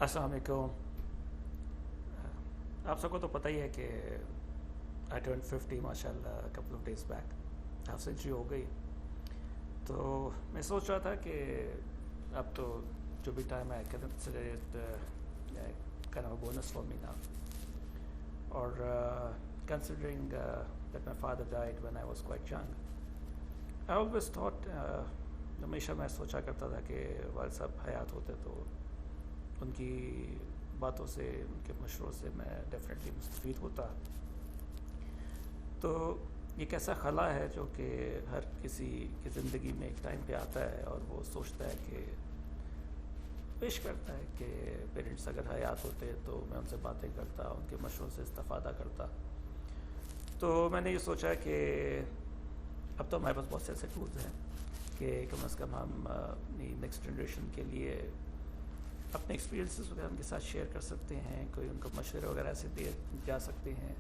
السلام علیکم. آپ سب کو تو پتہ ہی ہے کہ آئی ٹرن 50 ماشاء اللہ couple of days back. Half century ہو گئی. تو میں سوچ رہا تھا کہ اب تو جو بھی ٹائم ہے kind of a bonus for me now. Or considering that my father died when I was quite young, I always thought ہمیشہ میں سوچا کرتا تھا کہ والد صاحب حیات ہوتے تو ان کی باتوں سے ان کے مشوروں سے میں ڈیفینیٹلی مستفید ہوتا. تو یہ ایک ایسا خلا ہے جو کہ ہر کسی کی زندگی میں ایک ٹائم پہ آتا ہے اور وہ سوچتا ہے کہ پیش کرتا ہے کہ پیرنٹس اگر حیات ہوتے تو میں ان سے باتیں کرتا, ان کے مشوروں سے استفادہ کرتا. تو میں نے یہ سوچا کہ اب تو ہمارے پاس بہت سے ایسے ٹولز ہیں کہ کم از کم ہم اپنی نیکسٹ جنریشن کے لیے اپنے ایکسپیرینسز وغیرہ ان کے ساتھ شیئر کر سکتے ہیں, کوئی ان کو مشورے وغیرہ ایسے دے جا سکتے ہیں.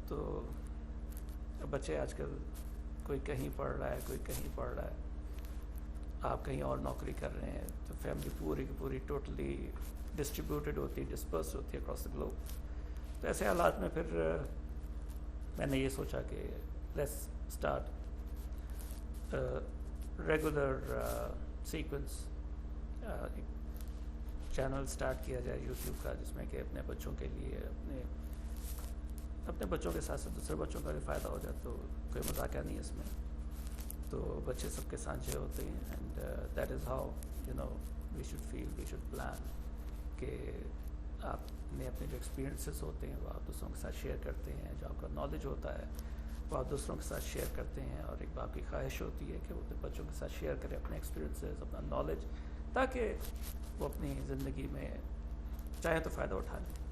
تو بچے آج کل کوئی کہیں پڑھ رہا ہے, کوئی کہیں پڑھ رہا ہے, آپ کہیں اور نوکری کر رہے ہیں, تو فیملی پوری کی پوری ٹوٹلی ڈسٹریبیوٹیڈ ہوتی ہے, ڈسپرس ہوتی ہے اکراس دا گلوب. تو ایسے حالات میں پھر میں نے یہ سوچا کہ let's start regular sequence channel start کیا جائے یوٹیوب کا, جس میں کہ اپنے بچوں کے لیے اپنے بچوں کے ساتھ ساتھ دوسرے بچوں کا بھی فائدہ ہو جائے. تو کوئی مذاقہ نہیں ہے اس میں. تو بچے سب کے سانجھے ہوتے ہیں and that is how we should feel, we should plan کہ آپ نے اپنے جو ایکسپیرینسز ہوتے ہیں وہ آپ دوسروں کے ساتھ شیئر کرتے ہیں, جو آپ کا نالج ہوتا ہے وہ آپ دوسروں کے ساتھ شیئر کرتے ہیں. اور ایک باپ کی خواہش ہوتی ہے کہ وہ اپنے بچوں کے ساتھ شیئر کریں اپنے ایکسپیرینسز, اپنا نالج, تاکہ وہ اپنی زندگی میں چاہیں تو فائدہ اٹھا لیں.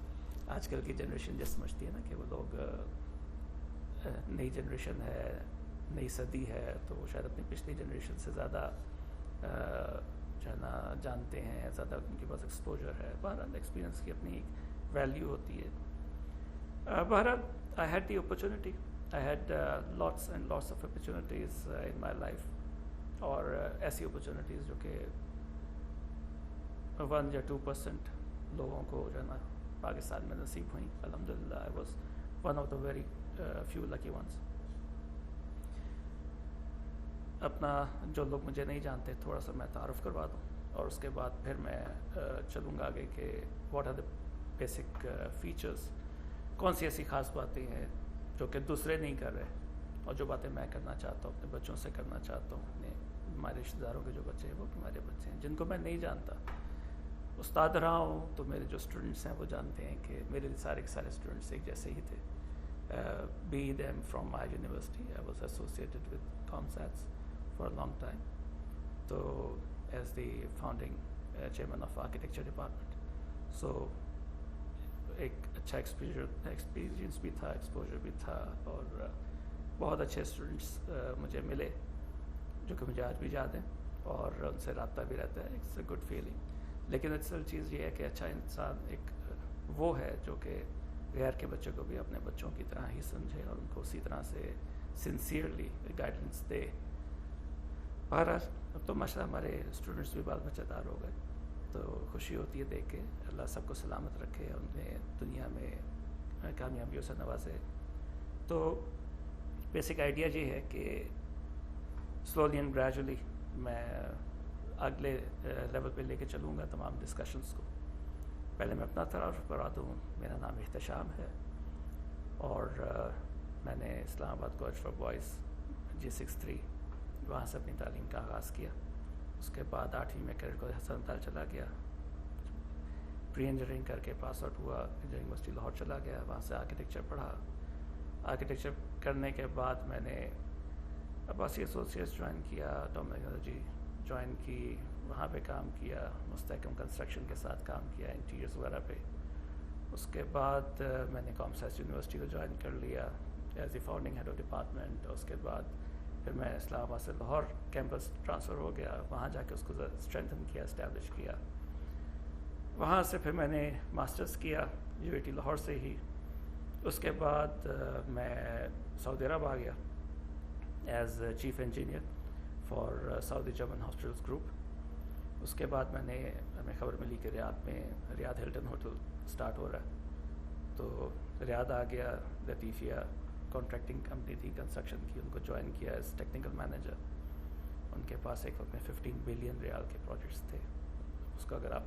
آج کل کی جنریشن جس سمجھتی ہے نا کہ وہ لوگ نئی جنریشن ہے, نئی صدی ہے, تو وہ شاید اپنی پچھلی جنریشن سے زیادہ جو ہے نا جانتے ہیں, زیادہ ان کے پاس ایکسپوجر ہے. بہرحال ایکسپیرینس کی اپنی ایک ویلیو ہوتی ہے. بہرحال I had the opportunity, I had lots and lots of opportunities in my life. اور ایسی اپرچونیٹیز جو کہ 1 یا 2% لوگوں کو جو ہے نا پاکستان میں نصیب ہوئیں. الحمدللہ I was one of the very few lucky ones. اپنا جو لوگ مجھے نہیں جانتے تھوڑا سا میں تعارف کروا دوں, اور اس کے بعد پھر میں چلوں گا آگے کہ what are the basic features, کون سی ایسی خاص باتیں ہیں جو کہ دوسرے نہیں کر رہے, اور جو باتیں میں کرنا چاہتا ہوں, اپنے بچوں سے کرنا چاہتا ہوں. اپنے ہمارے رشتہ داروں کے جو بچے ہیں وہ ہمارے بچے ہیں جن کو میں نہیں جانتا. استاد رہا ہوں تو میرے جو اسٹوڈنٹس ہیں وہ جانتے ہیں کہ میرے سارے کے سارے اسٹوڈنٹس ایک جیسے ہی تھے. Be them from my university, I was associated with COMSATS for a long time. تو as the founding chairman of architecture department, so ایک اچھا ایکسپیرینس بھی تھا, ایکسپوجر بھی تھا, اور بہت اچھے اسٹوڈنٹس مجھے ملے جو کہ مجھے آج بھی یاد ہیں, اور ان سے رابطہ بھی رہتا ہے. It's a good feeling. لیکن اصل چیز یہ ہے کہ اچھا انسان ایک وہ ہے جو کہ غیر کے بچوں کو بھی اپنے بچوں کی طرح ہی سمجھے اور ان کو اسی طرح سے سنسیئرلی گائیڈنس دے. بہرحال اب تو ماشاء اللہ ہمارے اسٹوڈنٹس بھی بال بچہ دار ہو گئے, تو خوشی ہوتی ہے دیکھ کے. اللہ سب کو سلامت رکھے, انہیں دنیا میں کامیابیوں سے نوازے. تو بیسک آئیڈیا یہ ہے کہ سلولی اینڈ گریجولی میں اگلے لیول پہ لے کے چلوں گا تمام ڈسکشنس کو. پہلے میں اپنا تعارف کرا دوں. میرا نام احتشام ہے, اور میں نے اسلام آباد کالج فار بوائز G63 وہاں سے اپنی تعلیم کا آغاز کیا. اس کے بعد 8ویں میں کیڈٹ کالج حسن تال چلا گیا, پری انجینئرنگ کر کے پاس آؤٹ ہوا. انجینئرنگ یونیورسٹی لاہور چلا گیا, وہاں سے آرکیٹیکچر پڑھا. آرکیٹیکچر کرنے کے بعد میں نے عباسی ایسوسیٹس جوائن کیا, ٹومک انرجی جوائن کی, وہاں پہ کام کیا, مستحکم کنسٹرکشن کے ساتھ کام کیا انٹیریئرس وغیرہ پہ. اس کے بعد میں نے کامسیٹس یونیورسٹی کو جوائن کر لیا as the founding head of department. اس کے بعد پھر میں اسلام آباد سے لاہور کیمپس ٹرانسفر ہو گیا, وہاں جا کے اس کو اسٹرینتھن کیا, اسٹیبلش کیا. وہاں سے پھر میں نے ماسٹرز کیا UAT لاہور سے ہی. اس کے بعد میں سعودی عرب آ گیا as chief engineer for Saudi German hospitals group. اس کے بعد ہمیں خبر ملی کہ ریاض ہلٹن ہوٹل سٹارٹ ہو رہا ہے، تو ریاض آ گیا. لطیفیہ کانٹریکٹنگ کمپنی تھی کنسٹرکشن کی، ان کو جوائن کیا ایز ٹیکنیکل مینیجر. ان کے پاس ایک وقت میں 15 بلین ریال کے پروجیکٹس تھے. اس کو اگر آپ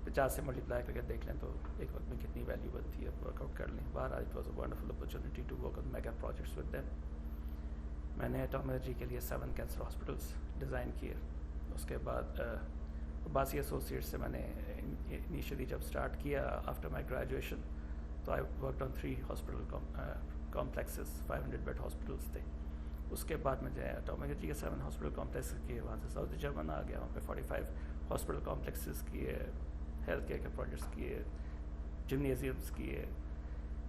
50 سے ملٹیپلائی کر کے دیکھ لیں تو ایک وقت میں کتنی ویلیو بنتی ہے، ورک آؤٹ کر لیں. بہرحال it was a wonderful opportunity to work on mega projects with them. میں نے ایٹم انرجی کے لیے 7 کینسر ہاسپٹلس ڈیزائن کیے. اس کے بعد باسی ایسوسیٹس سے میں نے انیشلی جب اسٹارٹ کیا آفٹر مائی گریجویشن تو I worked on 3 hospital complexes, 500 bed hospitals تھے. اس کے بعد میں جو ہے ایٹم انرجی کے 7 ہاسپٹل کمپلیکسز کیے. وہاں سے ساؤتھ جرمن آ گیا، وہاں پہ 45 ہاسپٹل کمپلیکسز کیے، ہیلتھ کیئر کے پروجیکٹس کیے، جمنیزیمس کیے،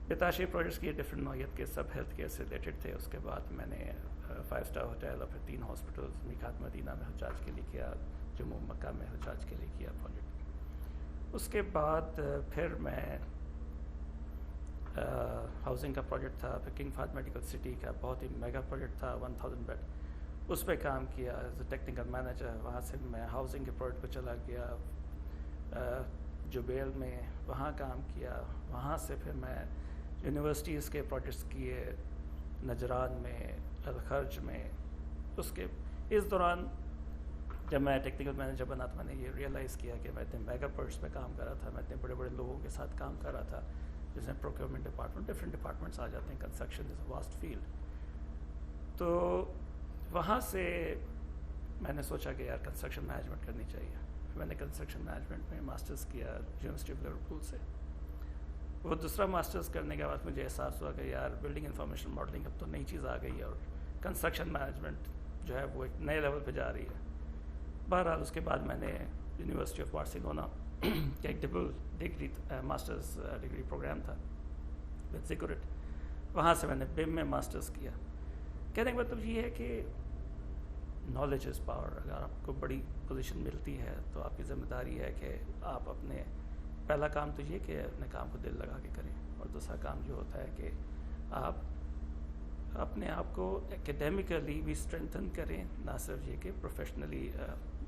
بتاشے پروجیکٹس کیے ڈفرینٹ نوعیت کے، سب ہیلتھ کیئر سے ریلیٹڈ تھے. اس کے بعد میں نے 5 اسٹار ہوٹل اور پھر 3 ہاسپٹلس میقات مدینہ میں حجاج کے لیے کیا، جموں مکہ میں حجاج کے لیے کیا پروجیکٹ. اس کے بعد پھر میں ہاؤسنگ کا پروجیکٹ تھا، پھر کنگ فہد میڈیکل سٹی کا بہت ہی میگا پروجیکٹ تھا 1000 بیڈ، اس پہ کام کیا ایز اے ٹیکنیکل مینیجر. وہاں سے میں ہاؤسنگ کے پروجیکٹ پہ چلا گیا جبیل میں، وہاں کام کیا. وہاں سے پھر میں یونیورسٹیز کے پروجیکٹس کیے نجران میں، الخرج میں. اس دوران جب میں ٹیکنیکل مینیجر بنا تو میں نے یہ ریئلائز کیا کہ میں اتنے میگا پروجیکٹس پہ کام کر رہا تھا، میں اتنے بڑے بڑے لوگوں کے ساتھ کام کر رہا تھا، جس میں پروکیورمنٹ ڈپارٹمنٹ، ڈفرینٹ ڈپارٹمنٹس آ جاتے ہیں. Construction is a vast field. تو وہاں سے میں نے سوچا کہ یار کنسٹرکشن مینجمنٹ کرنی چاہیے. میں نے کنسٹرکشن مینجمنٹ میں ماسٹرز کیا یونیورسٹی آف لیورپول سے. وہ دوسرا ماسٹرز کرنے کے بعد مجھے احساس ہوا کہ یار بلڈنگ انفارمیشن ماڈلنگ اب تو نئی چیز آ گئی ہے اور کنسٹرکشن مینجمنٹ جو ہے وہ ایک نئے لیول پہ جا رہی ہے. بہرحال اس کے بعد میں نے یونیورسٹی آف بارسلونا کا ایک double degree masters degree program تھا وتھ سیکورٹ، وہاں سے میں نے بیم میں ماسٹرز کیا. کہنے کا مطلب یہ ہے کہ نالج از پاور. اگر آپ کو بڑی پوزیشن ملتی ہے تو آپ کی ذمہ داری ہے کہ آپ اپنے پہلا کام تو یہ کہ اپنے کام کو دل لگا کے کریں، اور دوسرا کام جو ہوتا ہے کہ آپ اپنے آپ کو اکیڈیمکلی بھی اسٹرینتھن کریں، نہ صرف یہ کہ پروفیشنلی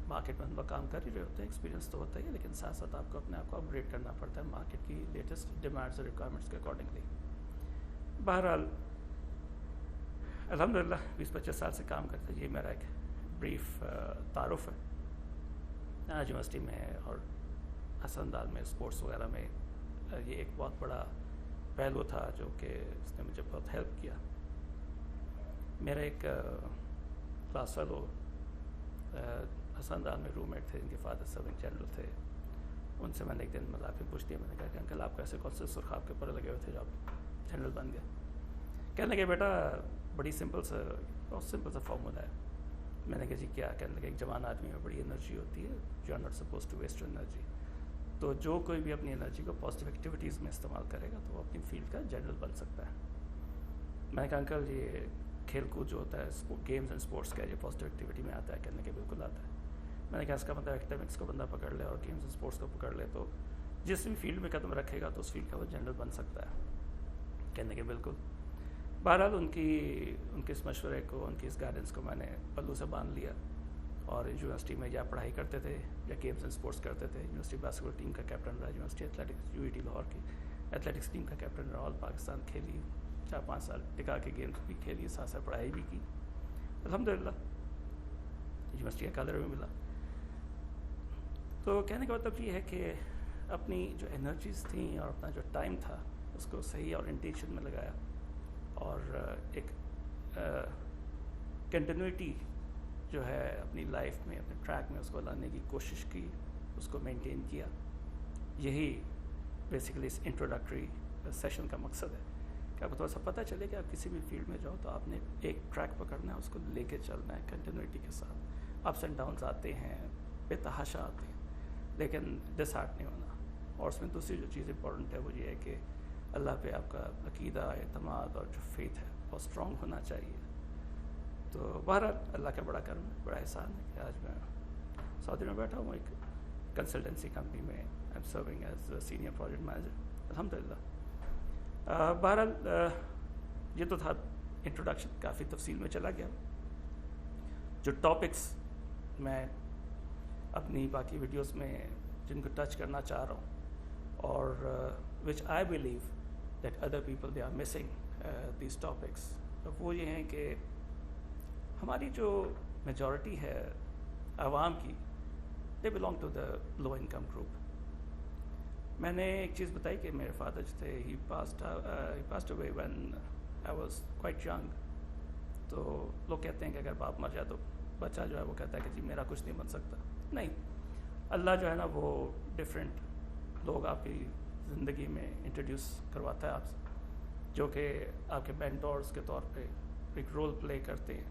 مارکیٹ میں ہم لوگ کام کر ہی رہے ہوتے ہیں، ایکسپیرینس تو ہوتا ہی ہے، لیکن ساتھ ساتھ آپ کو اپنے آپ کو اپگریڈ کرنا پڑتا ہے مارکیٹ کی لیٹسٹ ڈیمانڈس اور ریکوائرمنٹس کے اکارڈنگلی. بہرحال الحمدللہ 20-25 سال سے کام کرتے. یہ میرا ایک بریف تعارف ہے. یونیورسٹی میں اور حسن دال میں اسپورٹس وغیرہ میں یہ ایک بہت بڑا پہلو تھا جو کہ اس نے مجھے بہت ہیلپ کیا. میرا ایک کلاس فیلو حسن دال میں روم میٹ تھے، ان کے فادر سرونگ جنرل تھے. ان سے میں نے ایک دن مذاق میں پوچھ دیا، میں نے کہا کہ انکل آپ کیسے کون سے سرخاب کے اوپر لگے ہوئے تھے جو آپ جنرل بن گئے؟ کہنے لگے بیٹا بڑی سمپل سا بہت سمپل سا فارمولا ہے. میں نے کہا جی کیا؟ کہنے لگے ایک جوان آدمی میں بڑی انرجی ہوتی ہے، you are not suppose to waste energy. تو جو کوئی بھی اپنی انرجی کو پازیٹیو ایکٹیویٹیز میں استعمال کرے گا تو وہ اپنی فیلڈ کا جنرل بن سکتا ہے. میں نے کہا انکل یہ کھیل کود جو ہوتا ہے گیمز اینڈ اسپورٹس کا یہ پازیٹیو ایکٹیویٹی میں آتا ہے؟ کہنے کے بالکل آتا ہے. میں نے کہا اس کا مطلب ایکڈیمکس کو بندہ پکڑ لے اور گیمز اینڈ اسپورٹس کو پکڑ لے تو جس بھی فیلڈ میں قدم رکھے گا تو اس فیلڈ کا وہ جنرل بن سکتا ہے. کہنے کے بالکل. بہرحال ان کے اس مشورے کو، ان کی اس گائیڈنس کو میں نے پلو سے باندھ لیا اور یونیورسٹی میں یا پڑھائی کرتے تھے یا گیمز اینڈ اسپورٹس کرتے تھے. یونیورسٹی باسکٹ بال ٹیم کا کیپٹن رہا، university athletics U E T Lahore کی ایتھلیٹکس ٹیم کا کیپٹن رہا، آل پاکستان کھیلی، 4-5 سال ٹکا کے گیمز بھی کھیلی، ساتھ ساتھ پڑھائی بھی کی. الحمدللہ یونیورسٹی کا کالر بھی ملا. تو کہنے کا مطلب یہ ہے کہ اپنی جو انرجیز تھیں اور اپنا جو ٹائم تھا اس کو صحیح اورینٹیشن میں لگایا اور ایک کنٹینیوٹی جو ہے اپنی لائف میں اپنے ٹریک میں اس کو لانے کی کوشش کی، اس کو مینٹین کیا. یہی بیسیکلی اس انٹروڈکٹری سیشن کا مقصد ہے کہ آپ کو تھوڑا سا پتہ چلے کہ آپ کسی بھی فیلڈ میں جاؤ تو آپ نے ایک ٹریک پکڑنا ہے، اس کو لے کے چلنا ہے کنٹینیوٹی کے ساتھ. اپس اینڈ ڈاؤنس آتے ہیں، بے تحاشا آتے ہیں، لیکن ڈس ہارٹ نہیں ہونا. اور اس میں دوسری جو چیز امپورٹنٹ ہے وہ یہ ہے کہ اللہ پہ آپ کا عقیدہ، اعتماد اور جو فیتھ ہے بہت اسٹرانگ ہونا چاہیے. تو بہرحال اللہ کا بڑا کرم ہے، بڑا احسان ہے کہ آج میں سعودی میں بیٹھا ہوں ایک کنسلٹنسی کمپنی میں. I am serving as senior project manager الحمدللہ. بہرحال یہ تو تھا انٹروڈکشن، کافی تفصیل میں چلا گیا. جو ٹاپکس میں اپنی باقی ویڈیوز میں جن کو ٹچ کرنا چاہ رہا ہوں، اور which I believe that other people they are missing these topics, وہ یہ ہیں کہ ہماری جو میجورٹی ہے عوام کی، they belong to the low income group. میں نے ایک چیز بتائی کہ میرے فادر جو تھے ہی passed away when I was quite young. تو لوگ کہتے ہیں کہ اگر باپ مر جائے تو بچہ جو ہے وہ کہتا ہے کہ جی میرا کچھ نہیں بن سکتا. نہیں، اللہ جو ہے نا وہ ڈفرینٹ لوگ آپ کی زندگی میں انٹروڈیوس کرواتا ہے آپ سے، جو کہ آپ کے مینٹورز کے طور پہ ایک رول پلے کرتے ہیں،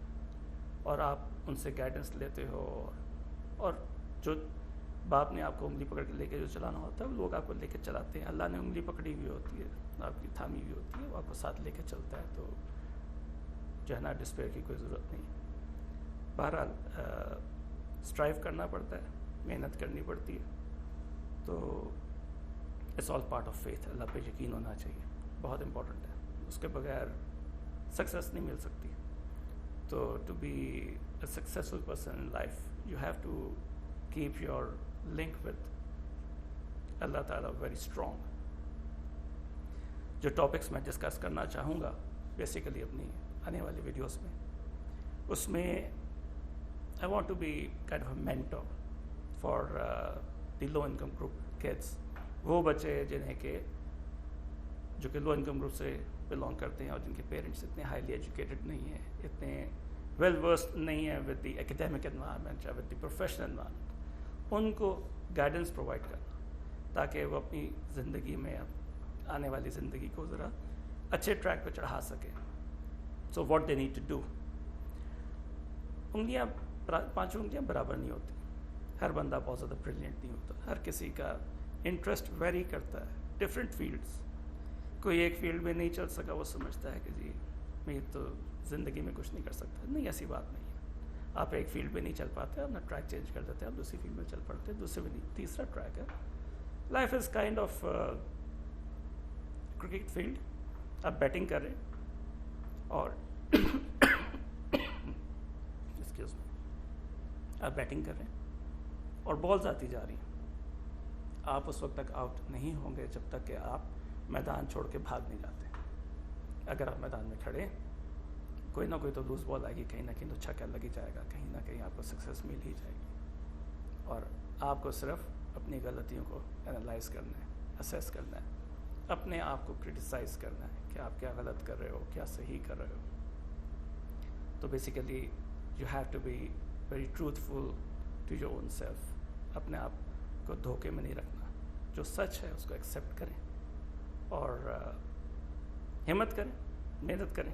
اور آپ ان سے گائیڈنس لیتے ہو. اور جو باپ نے آپ کو انگلی پکڑ کے لے کے جو چلانا ہوتا ہے وہ لوگ آپ کو لے کے چلاتے ہیں. اللہ نے انگلی پکڑی ہوئی ہوتی ہے، آپ کی تھامی ہوئی ہوتی ہے، وہ آپ کو ساتھ لے کے چلتا ہے. تو جو ہے نا ڈسپیئر کی کوئی ضرورت نہیں. بہرحال اسٹرائیو کرنا پڑتا ہے، محنت کرنی پڑتی ہے. تو it's all part of faith. اللہ پہ یقین ہونا چاہیے، بہت امپورٹنٹ ہے. اس کے بغیر سکسیس نہیں مل سکتی. تو to be a successful person in life you have to keep your link with اللہ تعالیٰ ویری اسٹرانگ. جو ٹاپکس میں ڈسکس کرنا چاہوں گا بیسیکلی اپنی آنے والی ویڈیوز میں، اس میں I want to be kind of a mentor for the low income group kids. وہ بچے جنہیں کہ جو کہ لو انکم گروپ سے بلانگ کرتے ہیں اور جن کے پیرنٹس اتنے ہائیلی ایجوکیٹڈ نہیں ہیں، اتنے ویل ورسڈ نہیں ہیں ود دی ایکیڈیمک انوائرمنٹ یا ود دی پروفیشنل انوائرمنٹ. ان کو گائیڈنس پرووائڈ کرنا تاکہ وہ اپنی زندگی میں آنے والی زندگی کو ذرا اچھے ٹریک پہ چڑھا سکیں. So what they need to do. انگلیاں، پانچوں انگلیاں برابر نہیں ہوتی. ہر بندہ بہت زیادہ بریلینٹ نہیں ہوتا. ہر کسی کا انٹرسٹ ویری کرتا ہے. Different fields. کوئی ایک فیلڈ میں نہیں چل سکا، وہ سمجھتا ہے کہ جی میں تو زندگی میں کچھ نہیں کر سکتا. نہیں، ایسی بات نہیں ہے. آپ ایک فیلڈ میں نہیں چل پاتے، اپنا ٹریک چینج کر دیتے ہیں، آپ دوسری فیلڈ میں چل پڑتے ہیں، دوسرے میں نہیں، تیسرا ٹریک ہے. Life is kind of cricket field. آپ بیٹنگ کر رہے ہیں اور ایکسکیوز می، آپ بیٹنگ کر رہے ہیں اور بالز آتی جا رہی ہیں. آپ اس وقت تک آؤٹ نہیں ہوں گے جب تک کہ آپ میدان چھوڑ کے بھاگ نہیں جاتے. اگر آپ میدان میں کھڑے، کوئی نہ کوئی تو لوز بال آئے گی، کہیں نہ کہیں تو چھکا لگ ہی جائے گا، کہیں نہ کہیں آپ کو سکسیس مل ہی جائے گی. اور آپ کو صرف اپنی غلطیوں کو انالائز کرنا ہے، اسیس کرنا ہے، اپنے آپ کو کرٹیسائز کرنا ہے کہ آپ کیا غلط کر رہے ہو، کیا صحیح کر رہے ہو. تو basically you have to be very truthful to your own self. اپنے آپ کو دھوکے میں نہیں رکھنا. جو سچ ہے اس کو ایکسیپٹ کریں اور ہمت کریں، محنت کریں.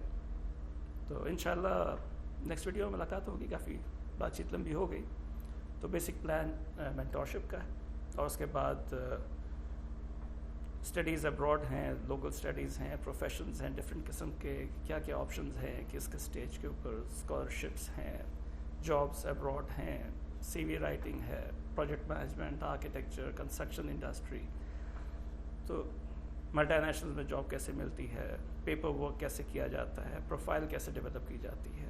تو انشاءاللہ نیکسٹ ویڈیو میں ملاقات ہوگی. کافی بات چیت لمبی ہو گئی. تو بیسک پلان مینٹورشپ کا ہے، اور اس کے بعد اسٹڈیز ابراڈ ہیں، لوکل اسٹڈیز ہیں، پروفیشنز ہیں ڈفرینٹ قسم کے، کیا کیا آپشنز ہیں، کس کس اسٹیج کے اوپر اسکالرشپس ہیں، جابس ابراڈ ہیں، سی وی رائٹنگ ہے، project management, architecture, construction industry. تو ملٹی نیشنل میں جاب کیسے ملتی ہے، پیپر ورک کیسے کیا جاتا ہے، پروفائل کیسے ڈیولپ کی جاتی ہے،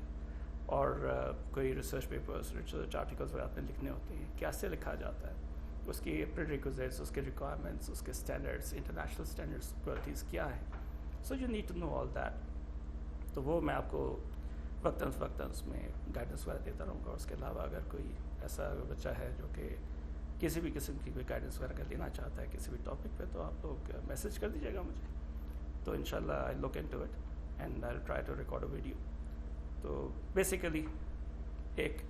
اور کوئی ریسرچ پیپرز، ریسرچ آرٹیکلز وغیرہ آپ نے لکھنے ہوتے ہیں، کیسے لکھا جاتا ہے، اس کی پریریکوزٹس، اس کے ریکوائرمنٹس، اس کے اسٹینڈرڈس، انٹرنیشنل اسٹینڈرڈس، کوالٹیز کیا ہے. So you need to know all that. تو وہ میں آپ کو وقتاً فوقتاً اس میں گائیڈنس وغیرہ دیتا رہوں گا. اس کے علاوہ اگر کوئی ایسا بچہ ہے جو کہ کسی بھی قسم کی کوئی گائیڈنس وغیرہ لینا چاہتا ہے کسی بھی ٹاپک پہ، تو آپ لوگ میسج کر دیجیے گا مجھے. تو انشاءاللہ I look into it and I try to record a video. تو بیسیکلی ایک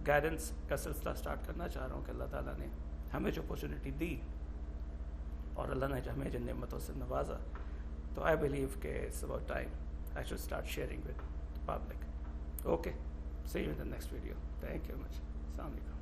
گائیڈنس کا سلسلہ اسٹارٹ کرنا چاہ رہا ہوں کہ اللہ تعالیٰ نے ہمیں جو اپارچونیٹی دی اور اللہ نے جو ہمیں جن نعمتوں سے نوازا، تو آئی بلیو کہ it's about time I should start sharing with public. Okay, see you in the next video. Thank you much. السلام علیکم.